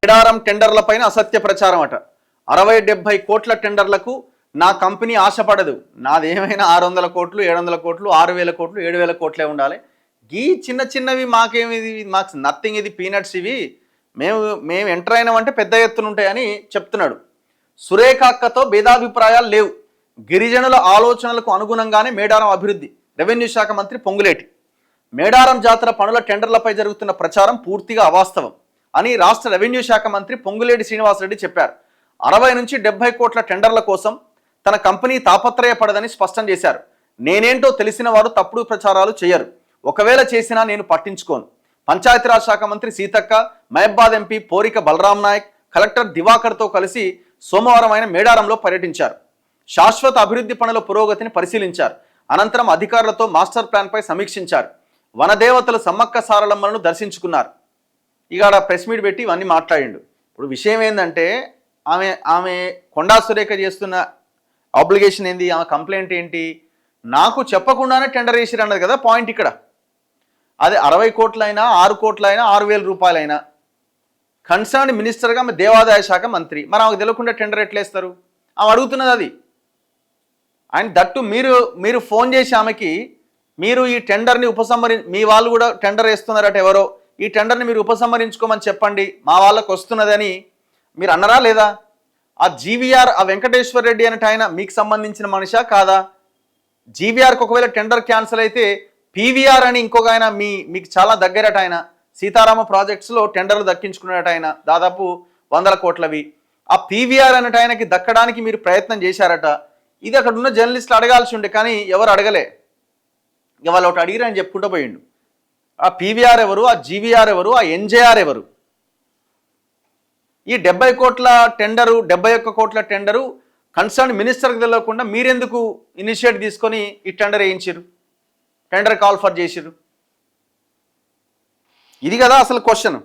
మేడారం టెండర్లపైన అసత్య ప్రచారం అట. 60-70 కోట్ల టెండర్లకు నా కంపెనీ ఆశపడదు. నాదేమైనా 600 కోట్లు, 700 కోట్లు, 6000 కోట్లు, 7000 కోట్లే ఉండాలి. ఈ చిన్న చిన్నవి మాకేమిది, మాకు నథింగ్, ఇది పీనట్స్. ఇవి మేము ఎంటర్ అయినామంటే పెద్ద ఎత్తున ఉంటాయని చెప్తున్నాడు. సురేఖ అక్కతో భేదాభిప్రాయాలు లేవు. గిరిజనుల ఆలోచనలకు అనుగుణంగానే మేడారం అభివృద్ధి. రెవెన్యూ శాఖ మంత్రి పొంగులేటి. మేడారం జాతర పనుల టెండర్లపై జరుగుతున్న ప్రచారం పూర్తిగా అవాస్తవం అని రాష్ట్ర రెవెన్యూ శాఖ మంత్రి పొంగులేటి శ్రీనివాసరెడ్డి చెప్పారు. 60-70 కోట్ల టెండర్ల కోసం తన కంపెనీ తాపత్రయపడదని స్పష్టం చేశారు. నేనేంటో తెలిసిన వారు తప్పుడు ప్రచారాలు చేయరు. ఒకవేళ చేసినా నేను పట్టించుకోను. పంచాయతీరాజ్ శాఖ మంత్రి సీతక్క, మహబాద్ ఎంపీ పోరిక బలరాం నాయక్, కలెక్టర్ దివాకర్తో కలిసి సోమవారం ఆయన మేడారంలో పర్యటించారు. శాశ్వత అభివృద్ధి పనుల పురోగతిని పరిశీలించారు. అనంతరం అధికారులతో మాస్టర్ ప్లాన్పై సమీక్షించారు. వనదేవతలు సమ్మక్క సారలమ్మలను దర్శించుకున్నారు. ఇక ప్రెస్ మీట్ పెట్టి ఇవన్నీ మాట్లాడిండు. ఇప్పుడు విషయం ఏంటంటే ఆమె కొండా సురేఖ చేస్తున్న ఆబ్లిగేషన్ ఏంది, ఆమె కంప్లైంట్ ఏంటి, నాకు చెప్పకుండానే టెండర్ వేసిరు అన్నది కదా పాయింట్ ఇక్కడ. అది 60 కోట్లైనా 6 కోట్లైనా 6000 రూపాయలైనా కన్సర్న్ మినిస్టర్గా ఆమె దేవాదాయ శాఖ మంత్రి, మరి ఆమెకు తెలియకుండా టెండర్ ఎట్లేస్తారు? ఆమె అడుగుతున్నది అది. అండ్ దట్టు మీరు ఫోన్ చేసి ఆమెకి, మీరు ఈ టెండర్ని మీ వాళ్ళు కూడా టెండర్ వేస్తున్నారట, ఎవరో ఈ టెండర్ని మీరు ఉపసంహరించుకోమని చెప్పండి, మా వాళ్ళకు వస్తున్నదని మీరు అన్నరా లేదా? ఆ జీవీఆర్, ఆ వెంకటేశ్వర రెడ్డి అనేట ఆయన మీకు సంబంధించిన మనిషా కాదా? జీవీఆర్కి ఒకవేళ టెండర్ క్యాన్సిల్ అయితే పీవీఆర్ అని ఇంకొక ఆయన మీకు చాలా దగ్గరట, ఆయన సీతారామ ప్రాజెక్ట్స్లో టెండర్లు దక్కించుకున్నట, ఆయన దాదాపు 100 కోట్లవి. ఆ పీవీఆర్ అనేట ఆయనకి దక్కడానికి మీరు ప్రయత్నం చేశారట. ఇది అక్కడ ఉన్న జర్నలిస్టులు అడగాల్సి ఉండే, కానీ ఎవరు అడగలే. ఇక వాళ్ళు ఒకటి అడిగిరు అని చెప్పుకుంటూ పోయిండు. ఆ పీవీఆర్ ఎవరు, ఆ జీవీఆర్ ఎవరు, ఆ ఎన్జేఆర్ ఎవరు? ఈ 70 కోట్ల టెండరు, 71 కోట్ల టెండరు కన్సర్న్ మినిస్టర్కి తెలియకుండా మీరెందుకు ఇనిషియేట్ తీసుకొని ఈ టెండర్ వేయించారు, టెండర్ కాల్ ఫర్ చేసిరు? ఇది కదా అసలు క్వశ్చన్.